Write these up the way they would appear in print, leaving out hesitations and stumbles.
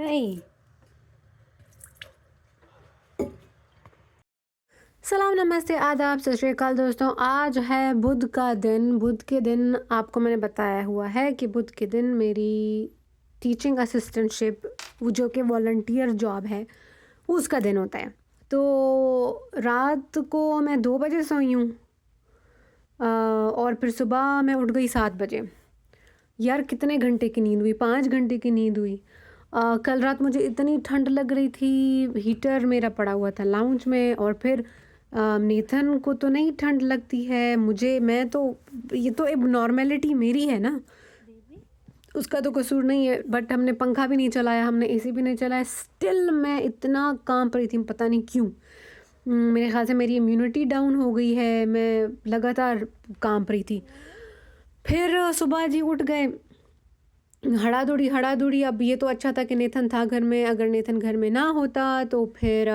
Hey. सलाम, नमस्ते, आदाब, सत श्री अकाल दोस्तों। आज है बुध का दिन। बुध के दिन आपको मैंने बताया हुआ है कि बुध के दिन मेरी टीचिंग असिस्टेंटशिप, वो जो कि वॉलंटियर जॉब है, उसका दिन होता है। तो रात को मैं 2 बजे सोई हूँ और फिर सुबह मैं उठ गई 7 बजे। यार कितने घंटे की नींद हुई? 5 घंटे की नींद हुई। कल रात मुझे इतनी ठंड लग रही थी, हीटर मेरा पड़ा हुआ था लाउंज में। और फिर नेथन को तो नहीं ठंड लगती है, मैं तो, ये तो एक नॉर्मेलिटी मेरी है ना, उसका तो कसूर नहीं है। बट हमने पंखा भी नहीं चलाया, हमने एसी भी नहीं चलाया, स्टिल मैं इतना काम पर थी, पता नहीं क्यों। मेरे ख्याल से मेरी इम्यूनिटी डाउन हो गई है, मैं लगातार काम पर थी। फिर सुबह जी उठ गए, हड़ा दौड़ी। अब ये तो अच्छा था कि नेथन था घर में, अगर नेथन घर में ना होता तो फिर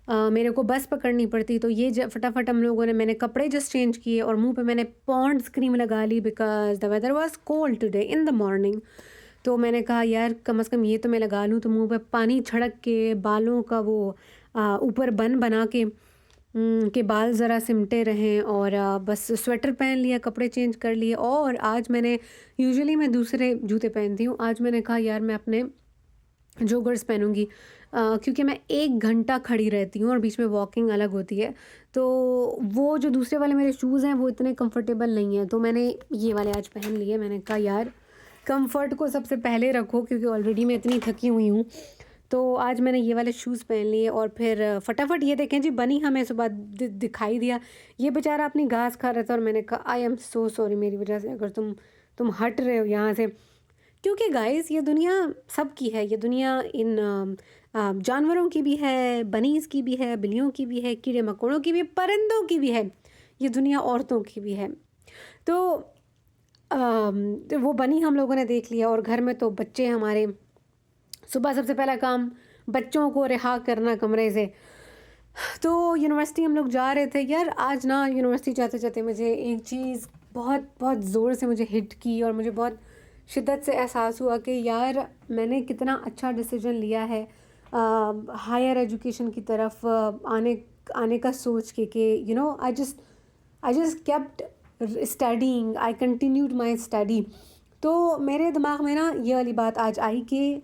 मेरे को बस पकड़नी पड़ती। तो ये फटाफट हम लोगों ने, मैंने कपड़े जस्ट चेंज किए और मुंह पे मैंने पॉन्ड्स क्रीम लगा ली, because the weather was cold today in the morning. तो मैंने कहा यार कम से कम ये तो मैं लगा लूँ। तो मुंह पे पानी छिड़क के, बालों का वो ऊपर बन बना के बाल ज़रा सिमटे रहें, और बस स्वेटर पहन लिया, कपड़े चेंज कर लिए। और आज मैंने, यूजुअली मैं दूसरे जूते पहनती हूँ, आज मैंने कहा यार मैं अपने जोगर्स पहनूंगी, क्योंकि मैं 1 घंटा खड़ी रहती हूँ और बीच में वॉकिंग अलग होती है। तो वो जो दूसरे वाले मेरे शूज़ हैं वो इतने कंफर्टेबल नहीं हैं, तो मैंने ये वाले आज पहन लिए। मैंने कहा यार कंफर्ट को सबसे पहले रखो, क्योंकि ऑलरेडी मैं इतनी थकी हुई हूँ। तो आज मैंने ये वाले शूज़ पहन लिए और फिर फटाफट, ये देखें जी, बनी हमें सुबह दिखाई दिया। ये बेचारा अपनी घास खा रहा था और मैंने कहा आई एम सो सॉरी, मेरी वजह से अगर तुम हट रहे हो यहाँ से। क्योंकि गाइस ये दुनिया सबकी है, ये दुनिया इन जानवरों की भी है, बनीज़ की भी है, बिल्लियों की भी है, कीड़े मकोड़ों की भी, परिंदों की भी है, ये दुनिया औरतों की भी है। तो वो बनी हम लोगों ने देख लिया, और घर में तो बच्चे हमारे, सुबह सबसे पहला काम बच्चों को रिहा करना कमरे से। तो यूनिवर्सिटी हम लोग जा रहे थे। यार आज ना यूनिवर्सिटी जाते जाते मुझे एक चीज़ बहुत बहुत ज़ोर से मुझे हिट की, और मुझे बहुत शिद्दत से एहसास हुआ कि यार मैंने कितना अच्छा डिसीजन लिया है हायर एजुकेशन की तरफ आने आने का सोच के I just kept studying, I continued my study. तो मेरे दिमाग में ना ये वाली बात आज आई कि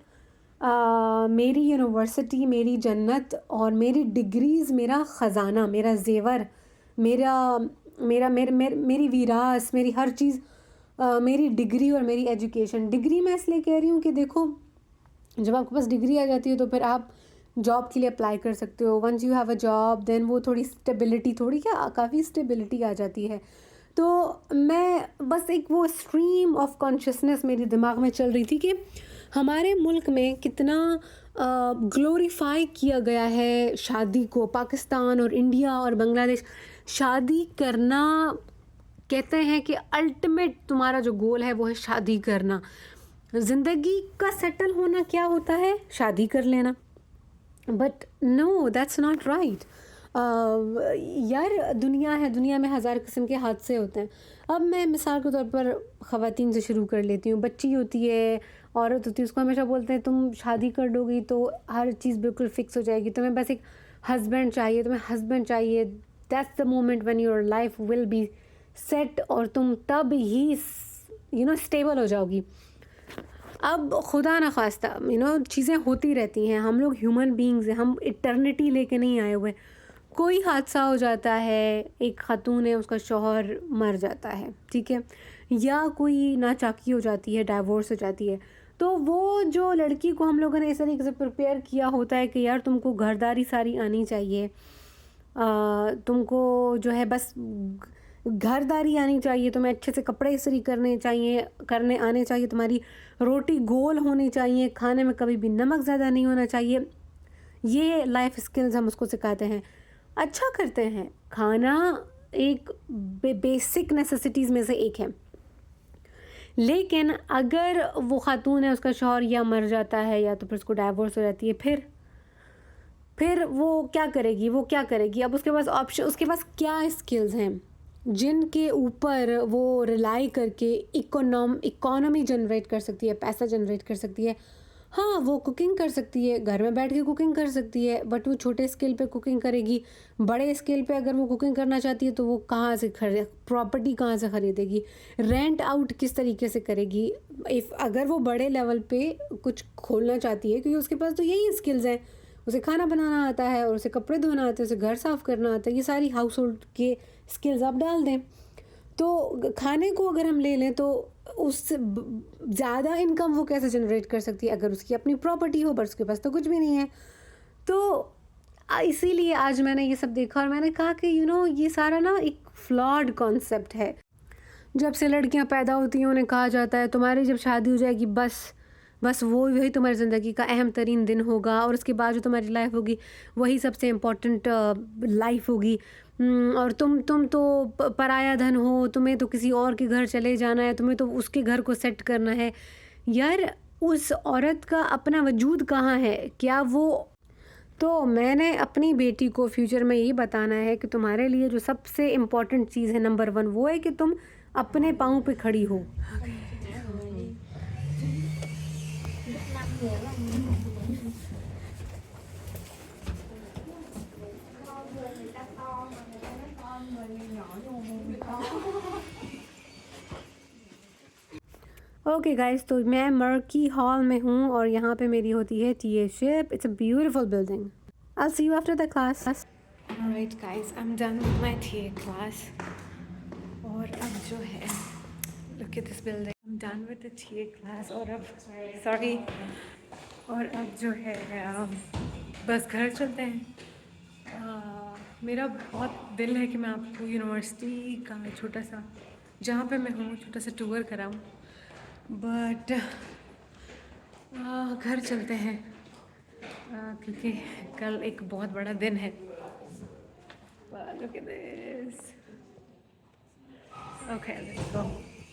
मेरी यूनिवर्सिटी मेरी जन्नत, और मेरी डिग्रीज़ मेरा ख़जाना, मेरा ज़ेवर, मेरा मेरा मेर, मेर, मेरी विरासत, मेरी हर चीज़, मेरी डिग्री और मेरी एजुकेशन। डिग्री मैं इसलिए कह रही हूँ कि देखो, जब आपके पास डिग्री आ जाती है तो फिर आप जॉब के लिए अप्लाई कर सकते हो। Once you have a job then वो थोड़ी स्टेबिलिटी, थोड़ी क्या, काफ़ी स्टेबिलिटी आ जाती है। तो मैं बस एक वो स्ट्रीम ऑफ कॉन्शियसनेस मेरे दिमाग में चल रही थी कि हमारे मुल्क में कितना ग्लोरीफाई किया गया है शादी को। पाकिस्तान और इंडिया और बांग्लादेश, शादी करना, कहते हैं कि अल्टीमेट तुम्हारा जो गोल है वो है शादी करना। ज़िंदगी का सेटल होना क्या होता है? शादी कर लेना। But no, that's not right. यार दुनिया है, दुनिया में हज़ार किस्म के हादसे होते हैं। अब मैं मिसाल के तौर पर ख़वातीन से शुरू कर लेती हूँ। बच्ची होती है, औरत होती है, उसको हमेशा बोलते हैं तुम शादी कर दोगी तो हर चीज़ बिल्कुल फ़िक्स हो जाएगी, तुम्हें बस एक हस्बैंड चाहिए, तुम्हें हस्बैंड चाहिए। That's the moment when your life will be set, और तुम तब ही स्टेबल हो जाओगी। अब खुदा न खास्ता चीज़ें होती रहती हैं, हम लोग ह्यूमन बीइंग्स हैं, हम इटर्निटी लेके नहीं आए हुए। कोई हादसा हो जाता है, एक खातून है, उसका शौहर मर जाता है, ठीक है, या कोई नाचाकी हो जाती है, डाइवोर्स हो जाती है, तो वो जो लड़की को हम लोगों ने इस तरीके से प्रिपेयर किया होता है कि यार तुमको घरदारी सारी आनी चाहिए, तुमको जो है बस घरदारी आनी चाहिए, तुम्हें अच्छे से कपड़े इस्त्री करने आने चाहिए, तुम्हारी रोटी गोल होनी चाहिए, खाने में कभी भी नमक ज़्यादा नहीं होना चाहिए। ये लाइफ स्किल्स हम उसको सिखाते हैं। अच्छा करते हैं, खाना एक बेसिक नेसेसिटीज़ में से एक है। लेकिन अगर वो खातून है, उसका शौहर या मर जाता है या तो फिर उसको डाइवोर्स हो जाती है, फिर वो क्या करेगी? अब उसके पास ऑप्शन, उसके पास क्या स्किल्स हैं जिनके ऊपर वो रिलाई करके इकोनॉमी जनरेट कर सकती है, पैसा जनरेट कर सकती है। हाँ, वो कुकिंग कर सकती है, घर में बैठ के कुकिंग कर सकती है, बट वो छोटे स्केल पे कुकिंग करेगी। बड़े स्केल पे अगर वो कुकिंग करना चाहती है तो वो कहाँ से प्रॉपर्टी कहाँ से खरीदेगी, रेंट आउट किस तरीके से करेगी। इफ़ अगर वो बड़े लेवल पे कुछ खोलना चाहती है, क्योंकि उसके पास तो यही स्किल्स हैं, उसे खाना बनाना आता है और उसे कपड़े धोना आता है, उसे घर साफ़ करना आता है, ये सारी हाउस होल्ड के स्किल्स आप डाल दें। तो खाने को अगर हम ले लें तो उससे ज़्यादा इनकम वो कैसे जनरेट कर सकती है अगर उसकी अपनी प्रॉपर्टी हो, बट उसके पास तो कुछ भी नहीं है। तो इसीलिए आज मैंने ये सब देखा और मैंने कहा कि ये सारा ना एक फ्लॉड कॉन्सेप्ट है। जब से लड़कियां पैदा होती हैं उन्हें कहा जाता है तुम्हारी जब शादी हो जाएगी बस वही तुम्हारी ज़िंदगी का अहम तरीन दिन होगा और उसके बाद जो तुम्हारी लाइफ होगी वही सबसे इम्पोर्टेंट लाइफ होगी। और तुम तो पराया धन हो, तुम्हें तो किसी और के घर चले जाना है, तुम्हें तो उसके घर को सेट करना है। यार उस औरत का अपना वजूद कहाँ है? क्या वो तो मैंने अपनी बेटी को फ्यूचर में यही बताना है कि तुम्हारे लिए जो सबसे इम्पोर्टेंट चीज़ है नंबर 1 वो है कि तुम अपने पाँव पे खड़ी हो। ओके गाइस, तो मैं मर्की हॉल में हूँ और यहाँ पे मेरी होती है TA ship. It's a beautiful building. I see you after the class. Alright guys, I am done with my TA class. और अब जो है, look at this building, I am done with the TA class. और अब और अब जो है बस घर चलते हैं। मेरा बहुत दिल है कि मैं आपको यूनिवर्सिटी का छोटा सा, जहाँ पे मैं हूँ, छोटा सा टूर कराऊँ, बट घर चलते हैं क्योंकि कल एक बहुत बड़ा दिन है। Look at this. Okay, let's go.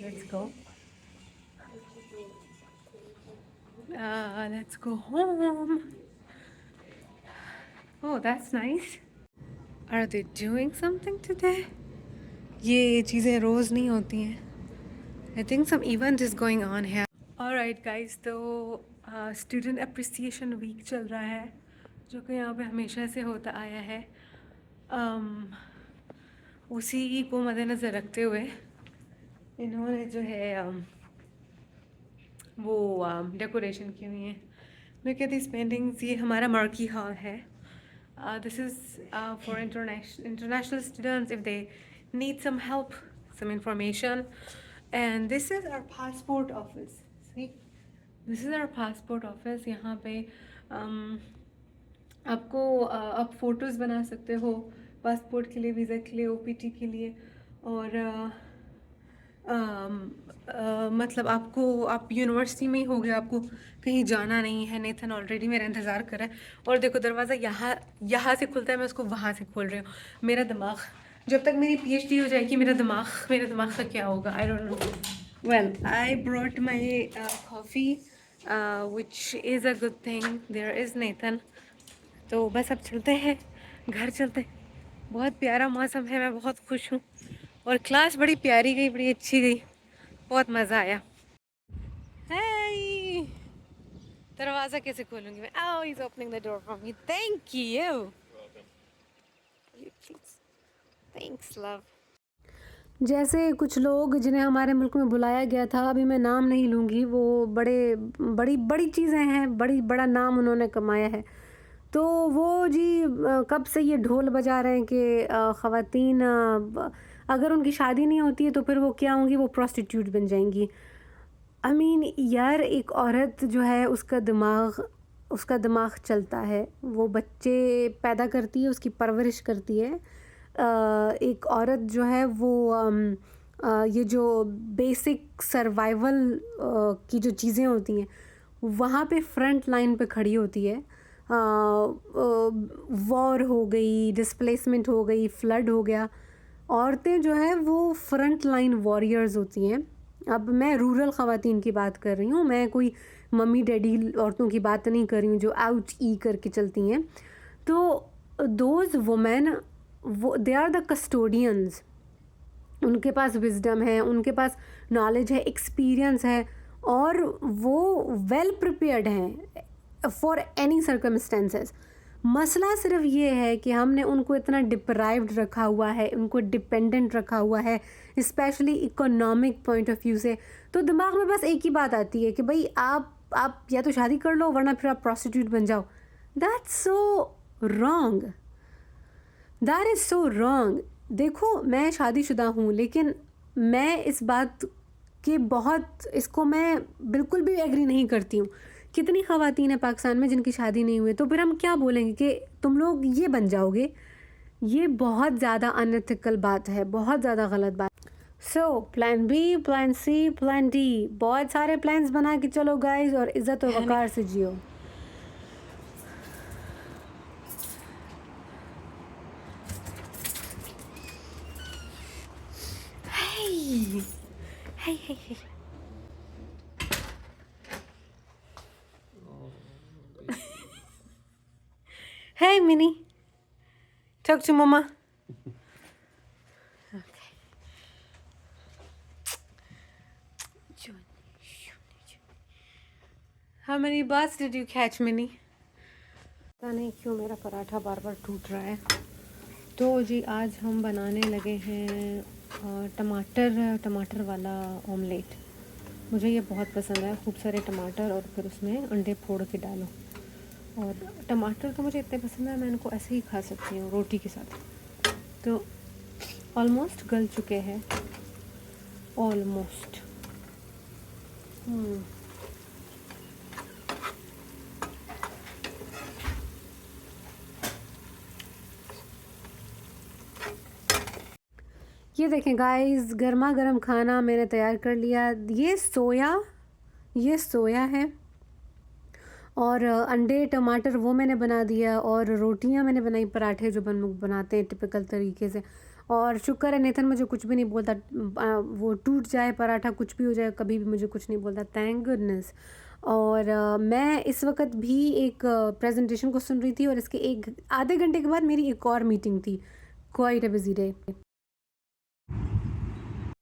Let's go home. Oh, that's nice. Are they doing something today? ये चीज़ें रोज़ नहीं होती हैं। I think some event is going on here. Alright guys, तो स्टूडेंट अप्रिसिएशन वीक चल रहा है जो कि यहाँ पे हमेशा से होता आया है। उसी को मद्देनज़र रखते हुए इन्होंने जो है वो डेकोरेशन की हुई है। Look at this paintings. ये हमारा मर्की हॉल है। This is for international students if they need some help, some information. And this is our passport office. See, this is our passport office. यहाँ पे आपको आप फ़ोटोज़ बना सकते हो पासपोर्ट के लिए, वीज़ा के लिए, OPT के लिए। और मतलब आप यूनिवर्सिटी में ही हो गया, आपको कहीं जाना नहीं है। नेथन ऑलरेडी मेरा इंतज़ार कर रहा है और देखो दरवाज़ा यहाँ से खुलता है, मैं उसको वहाँ से खोल रही हूँ। मेरा दिमाग, जब तक मेरी PhD हो जाएगी, मेरा दिमाग का क्या होगा, I don't know. Well, I brought my coffee which is a good thing. There is Nathan. तो बस अब चलते हैं, घर चलते हैं। बहुत प्यारा मौसम है, मैं बहुत खुश हूँ और क्लास बड़ी प्यारी गई, बड़ी अच्छी गई, बहुत मज़ा आया। Hey! दरवाज़ा कैसे खोलूँगी मैं? Oh, he's opening the door for me. Thank you. Please. Thanks, love. जैसे कुछ लोग जिन्हें हमारे मुल्क में बुलाया गया था, अभी मैं नाम नहीं लूँगी, वो बड़ी चीज़ें हैं, बड़ा नाम उन्होंने कमाया है। तो वो जी कब से ये ढोल बजा रहे हैं कि ख़वातीन अगर उनकी शादी नहीं होती है तो फिर वो क्या होंगी, वो प्रोस्टिट्यूट बन जाएंगी। आई मीन यार, एक औरत जो है उसका दिमाग चलता है, वो बच्चे पैदा करती है, उसकी परवरिश करती है। एक औरत जो है वो ये जो बेसिक सर्वाइवल की जो चीज़ें होती हैं वहाँ पे फ्रंट लाइन पे खड़ी होती है। वॉर हो गई, डिस्प्लेसमेंट हो गई, फ्लड हो गया, औरतें जो है वो फ्रंट लाइन वॉरियर्स होती हैं। अब मैं रूरल ख़वातीन की बात कर रही हूँ, मैं कोई मम्मी डैडी औरतों की बात नहीं कर रही हूँ जो आउट ई करके चलती हैं। तो दोज वुमेन, वो दे आर द कस्टोडियंस। उनके पास विजडम है, उनके पास नॉलेज है, एक्सपीरियंस है और वो वेल प्रिपेयर्ड हैं फॉर एनी सर्कमस्टेंसेस। मसला सिर्फ ये है कि हमने उनको इतना डिप्राइव्ड रखा हुआ है, उनको डिपेंडेंट रखा हुआ है, specially economic point of view से। तो दिमाग में बस एक ही बात आती है कि भाई आप या तो शादी कर लो वरना फिर आप प्रोस्टिट्यूट बन जाओ। That's so wrong, that is so wrong. देखो मैं शादीशुदा हूँ, लेकिन मैं इस बात के बहुत इसको मैं बिल्कुल भी एग्री नहीं करती हूँ। कितनी ख़वातीन हैं पाकिस्तान में जिनकी शादी नहीं हुई, तो फिर हम क्या बोलेंगे कि तुम लोग ये बन जाओगे। ये बहुत ज़्यादा अनएथिकल बात है, बहुत ज़्यादा गलत बात। So plan B, plan C, plan D, बहुत सारे प्लान्स बना के चलो गाइस, और इज़्ज़त और वक़ार से जियो। Hey, hey, hey. Hey, Minnie. Talk to Mama. Okay. How many bites did you catch, Minnie? पता नहीं क्यों मेरा पराठा बार बार टूट रहा है। तो जी आज हम बनाने लगे हैं टमाटर वाला ऑमलेट। मुझे ये बहुत पसंद है, खूब सारे टमाटर और फिर उसमें अंडे फोड़ के डालो। और टमाटर तो मुझे इतने पसंद है, मैं इनको ऐसे ही खा सकती हूँ रोटी के साथ। तो ऑलमोस्ट गल चुके हैं, ऑलमोस्ट। ये देखें गाइस, गर्मा गर्म खाना मैंने तैयार कर लिया। ये सोया है, और अंडे टमाटर वो मैंने बना दिया, और रोटियां मैंने बनाई, पराठे जो बनाते हैं टिपिकल तरीके से। और शुक्र है नेथन मुझे कुछ भी नहीं बोलता, वो टूट जाए पराठा कुछ भी हो जाए कभी भी मुझे कुछ नहीं बोलता, थैंक गुडनेस। और मैं इस वक्त भी एक प्रेजेंटेशन को सुन रही थी, और इसके एक आधे घंटे के बाद मेरी एक और मीटिंग थी। Quite a busy day.